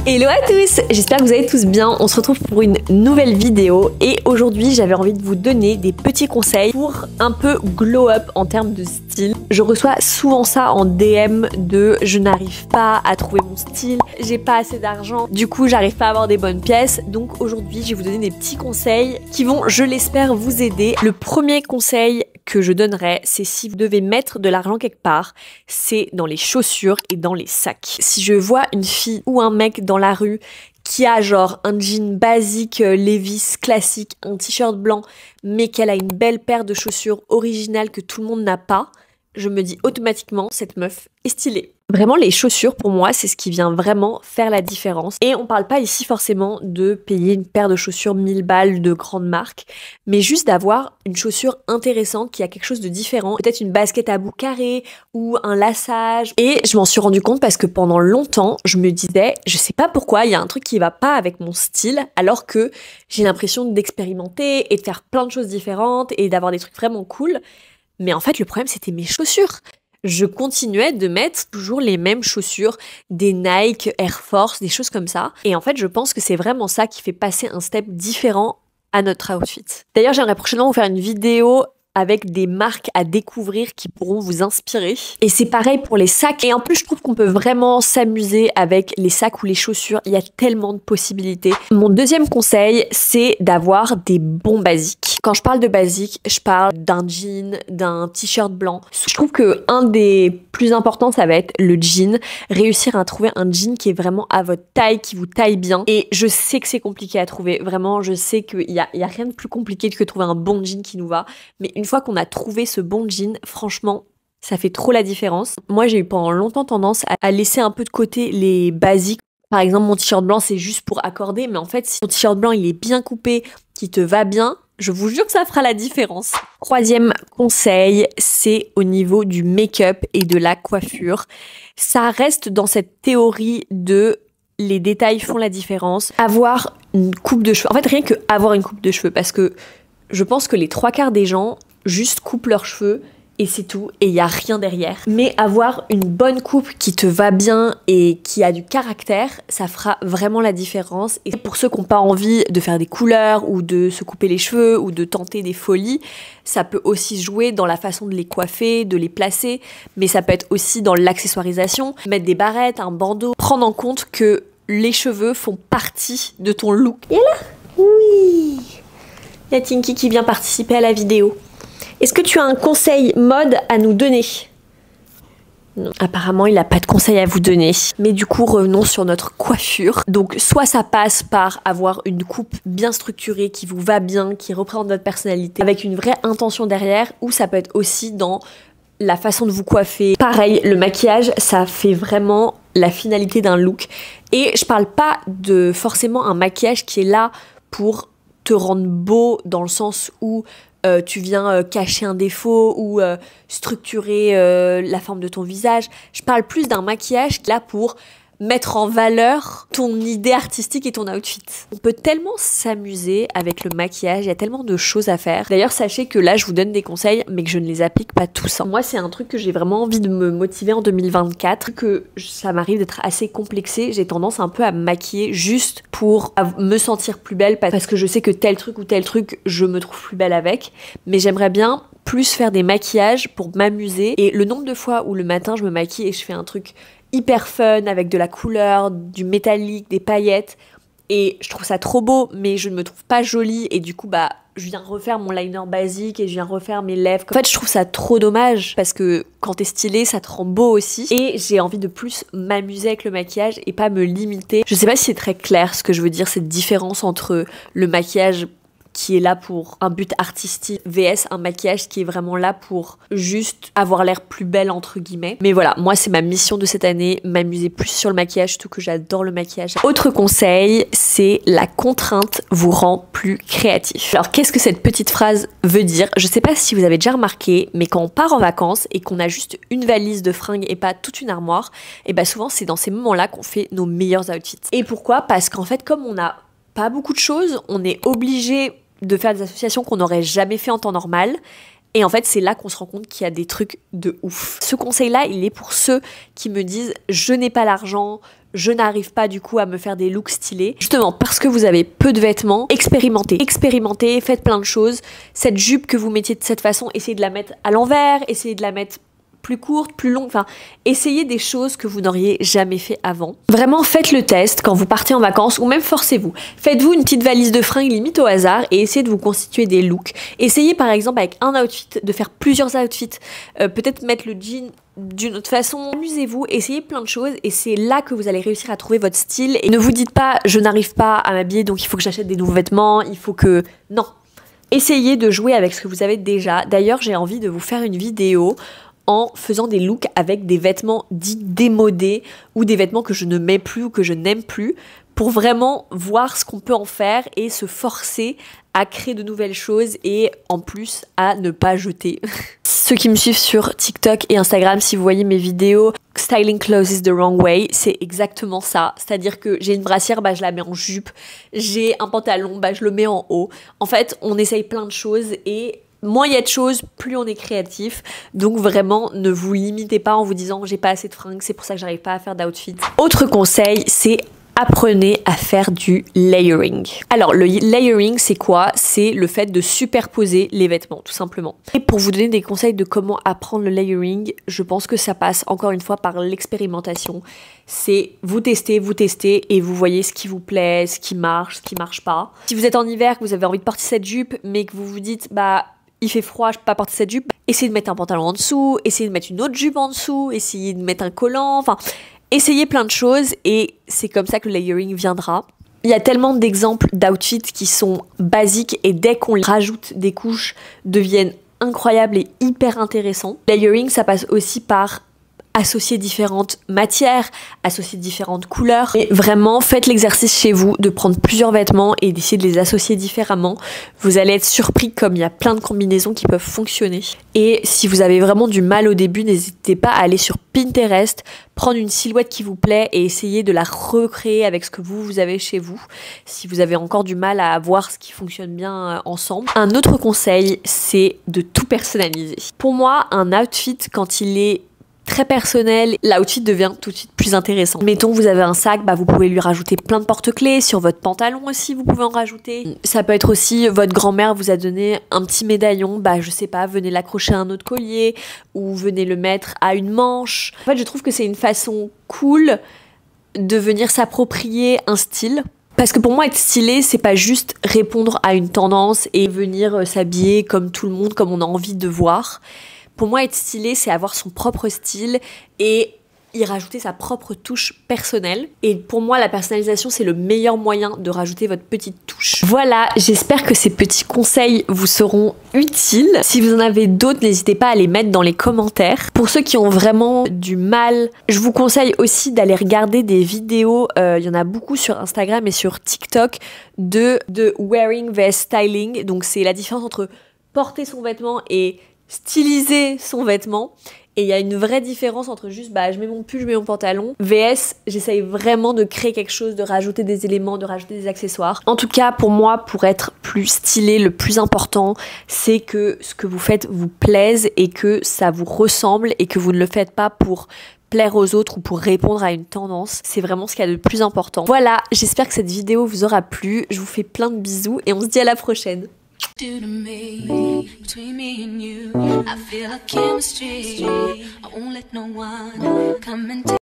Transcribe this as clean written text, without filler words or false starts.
Hello à tous, j'espère que vous allez tous bien. On se retrouve pour une nouvelle vidéo et aujourd'hui j'avais envie de vous donner des petits conseils pour un peu glow up en termes de style. Je reçois souvent ça en DM de je n'arrive pas à trouver mon style, j'ai pas assez d'argent, du coup j'arrive pas à avoir des bonnes pièces. Donc aujourd'hui je vais vous donner des petits conseils qui vont, je l'espère, vous aider. Le premier conseil que je donnerais, c'est si vous devez mettre de l'argent quelque part, c'est dans les chaussures et dans les sacs. Si je vois une fille ou un mec dans la rue qui a genre un jean basique Levi's classique, un t-shirt blanc, mais qu'elle a une belle paire de chaussures originales que tout le monde n'a pas, je me dis automatiquement, cette meuf est stylée. Vraiment, les chaussures, pour moi, c'est ce qui vient vraiment faire la différence. Et on parle pas ici forcément de payer une paire de chaussures 1000 balles de grande marque, mais juste d'avoir une chaussure intéressante qui a quelque chose de différent. Peut-être une basket à bout carré ou un laçage. Et je m'en suis rendu compte parce que pendant longtemps, je me disais, je sais pas pourquoi, il y a un truc qui va pas avec mon style, alors que j'ai l'impression d'expérimenter et de faire plein de choses différentes et d'avoir des trucs vraiment cool. Mais en fait, le problème, c'était mes chaussures. Je continuais de mettre toujours les mêmes chaussures, des Nike, Air Force, des choses comme ça. Et en fait, je pense que c'est vraiment ça qui fait passer un step différent à notre outfit. D'ailleurs, j'aimerais prochainement vous faire une vidéo avec des marques à découvrir qui pourront vous inspirer. Et c'est pareil pour les sacs. Et en plus, je trouve qu'on peut vraiment s'amuser avec les sacs ou les chaussures. Il y a tellement de possibilités. Mon deuxième conseil, c'est d'avoir des bons basiques. Quand je parle de basiques, je parle d'un jean, d'un t-shirt blanc. Je trouve que un des plus importants, ça va être le jean. Réussir à trouver un jean qui est vraiment à votre taille, qui vous taille bien. Et je sais que c'est compliqué à trouver. Vraiment, je sais qu'il y a rien de plus compliqué que de trouver un bon jean qui nous va. Mais une fois qu'on a trouvé ce bon jean, franchement, ça fait trop la différence. Moi, j'ai eu pendant longtemps tendance à laisser un peu de côté les basiques. Par exemple, mon t-shirt blanc, c'est juste pour accorder. Mais en fait, si ton t-shirt blanc, il est bien coupé, qui te va bien, je vous jure que ça fera la différence. Troisième conseil, c'est au niveau du make-up et de la coiffure. Ça reste dans cette théorie de les détails font la différence. Avoir une coupe de cheveux. En fait, rien que avoir une coupe de cheveux. Parce que je pense que les 3/4 des gens juste coupent leurs cheveux et c'est tout, et il n'y a rien derrière. Mais avoir une bonne coupe qui te va bien et qui a du caractère, ça fera vraiment la différence. Et pour ceux qui n'ont pas envie de faire des couleurs ou de se couper les cheveux ou de tenter des folies, ça peut aussi jouer dans la façon de les coiffer, de les placer, mais ça peut être aussi dans l'accessoirisation, mettre des barrettes, un bandeau, prendre en compte que les cheveux font partie de ton look. Et là, oui, il y a Tinky qui vient participer à la vidéo. Est-ce que tu as un conseil mode à nous donner? Non, apparemment, il n'a pas de conseil à vous donner. Mais du coup, revenons sur notre coiffure. Donc, soit ça passe par avoir une coupe bien structurée, qui vous va bien, qui représente votre personnalité, avec une vraie intention derrière, ou ça peut être aussi dans la façon de vous coiffer. Pareil, le maquillage, ça fait vraiment la finalité d'un look. Et je parle pas de forcément un maquillage qui est là pour te rendre beau dans le sens où tu viens cacher un défaut ou structurer la forme de ton visage. Je parle plus d'un maquillage là pour mettre en valeur ton idée artistique et ton outfit. On peut tellement s'amuser avec le maquillage, il y a tellement de choses à faire. D'ailleurs, sachez que là, je vous donne des conseils, mais que je ne les applique pas tous. Moi, c'est un truc que j'ai vraiment envie de me motiver en 2024, que ça m'arrive d'être assez complexée. J'ai tendance un peu à me maquiller juste pour me sentir plus belle, parce que je sais que tel truc ou tel truc, je me trouve plus belle avec. Mais j'aimerais bien plus faire des maquillages pour m'amuser. Et le nombre de fois où le matin, je me maquille et je fais un truc hyper fun, avec de la couleur, du métallique, des paillettes, et je trouve ça trop beau, mais je ne me trouve pas jolie, et du coup, je viens refaire mon liner basique, et je viens refaire mes lèvres. En fait, je trouve ça trop dommage, parce que quand t'es stylé, ça te rend beau aussi, et j'ai envie de plus m'amuser avec le maquillage, et pas me limiter. Je sais pas si c'est très clair ce que je veux dire, cette différence entre le maquillage qui est là pour un but artistique vs un maquillage qui est vraiment là pour juste avoir l'air plus belle entre guillemets. Mais voilà, moi c'est ma mission de cette année, m'amuser plus sur le maquillage, surtout que j'adore le maquillage. Autre conseil, c'est la contrainte vous rend plus créatif. Alors qu'est-ce que cette petite phrase veut dire? Je sais pas si vous avez déjà remarqué, mais quand on part en vacances et qu'on a juste une valise de fringues et pas toute une armoire, et bah souvent c'est dans ces moments-là qu'on fait nos meilleurs outfits. Et pourquoi? Parce qu'en fait, comme on n'a pas beaucoup de choses, on est obligé de faire des associations qu'on n'aurait jamais fait en temps normal. Et en fait, c'est là qu'on se rend compte qu'il y a des trucs de ouf. Ce conseil-là, il est pour ceux qui me disent « je n'ai pas l'argent », je n'arrive pas du coup à me faire des looks stylés. Justement, parce que vous avez peu de vêtements, expérimentez, faites plein de choses. Cette jupe que vous mettiez de cette façon, essayez de la mettre à l'envers, essayez de la mettre plus courte, plus longue, enfin, essayez des choses que vous n'auriez jamais fait avant. Vraiment, faites le test quand vous partez en vacances ou même forcez-vous. Faites-vous une petite valise de fringues limite au hasard et essayez de vous constituer des looks. Essayez par exemple avec un outfit de faire plusieurs outfits, peut-être mettre le jean d'une autre façon. Amusez-vous, essayez plein de choses et c'est là que vous allez réussir à trouver votre style. Et ne vous dites pas je n'arrive pas à m'habiller donc il faut que j'achète des nouveaux vêtements, il faut que... Non. Essayez de jouer avec ce que vous avez déjà. D'ailleurs, j'ai envie de vous faire une vidéo en faisant des looks avec des vêtements dits démodés ou des vêtements que je ne mets plus ou que je n'aime plus pour vraiment voir ce qu'on peut en faire et se forcer à créer de nouvelles choses et en plus à ne pas jeter. Ceux qui me suivent sur TikTok et Instagram, si vous voyez mes vidéos Styling Clothes the Wrong Way, c'est exactement ça. C'est-à-dire que j'ai une brassière, bah je la mets en jupe, j'ai un pantalon, bah je le mets en haut. En fait, on essaye plein de choses et moins il y a de choses, plus on est créatif. Donc vraiment, ne vous limitez pas en vous disant j'ai pas assez de fringues, c'est pour ça que j'arrive pas à faire d'outfit. Autre conseil, c'est apprenez à faire du layering. Alors le layering, c'est quoi? C'est le fait de superposer les vêtements, tout simplement. Et pour vous donner des conseils de comment apprendre le layering, je pense que ça passe encore une fois par l'expérimentation. C'est vous testez et vous voyez ce qui vous plaît, ce qui marche pas. Si vous êtes en hiver, que vous avez envie de porter cette jupe, mais que vous vous dites bah il fait froid, je peux pas porter cette jupe, essayez de mettre un pantalon en dessous, essayez de mettre une autre jupe en dessous, essayez de mettre un collant, enfin, essayez plein de choses et c'est comme ça que le layering viendra. Il y a tellement d'exemples d'outfits qui sont basiques et dès qu'on rajoute des couches, deviennent incroyables et hyper intéressants. Layering, ça passe aussi par associer différentes matières, associer différentes couleurs. Et vraiment, faites l'exercice chez vous de prendre plusieurs vêtements et d'essayer de les associer différemment. Vous allez être surpris comme il y a plein de combinaisons qui peuvent fonctionner. Et si vous avez vraiment du mal au début, n'hésitez pas à aller sur Pinterest, prendre une silhouette qui vous plaît et essayer de la recréer avec ce que vous avez chez vous. Si vous avez encore du mal à voir ce qui fonctionne bien ensemble. Un autre conseil, c'est de tout personnaliser. Pour moi, un outfit, quand il est très personnel, l'outfit devient tout de suite plus intéressant. Mettons vous avez un sac, bah vous pouvez lui rajouter plein de porte-clés, sur votre pantalon aussi vous pouvez en rajouter. Ça peut être aussi votre grand-mère vous a donné un petit médaillon, bah je sais pas, venez l'accrocher à un autre collier ou venez le mettre à une manche. En fait je trouve que c'est une façon cool de venir s'approprier un style. Parce que pour moi être stylé c'est pas juste répondre à une tendance et venir s'habiller comme tout le monde, comme on a envie de voir. Pour moi, être stylé, c'est avoir son propre style et y rajouter sa propre touche personnelle. Et pour moi, la personnalisation, c'est le meilleur moyen de rajouter votre petite touche. Voilà, j'espère que ces petits conseils vous seront utiles. Si vous en avez d'autres, n'hésitez pas à les mettre dans les commentaires. Pour ceux qui ont vraiment du mal, je vous conseille aussi d'aller regarder des vidéos, il y en a beaucoup sur Instagram et sur TikTok, de wearing vs styling. Donc c'est la différence entre porter son vêtement et styliser son vêtement. Et il y a une vraie différence entre juste bah je mets mon pull, je mets mon pantalon vs j'essaye vraiment de créer quelque chose, de rajouter des éléments, de rajouter des accessoires. En tout cas pour moi, pour être plus stylé, le plus important c'est que ce que vous faites vous plaise et que ça vous ressemble et que vous ne le faites pas pour plaire aux autres ou pour répondre à une tendance. C'est vraiment ce qu'il y a de plus important. Voilà, j'espère que cette vidéo vous aura plu. Je vous fais plein de bisous et on se dit à la prochaine. Do to me, between me and you, I feel a chemistry. I won't let no one come and take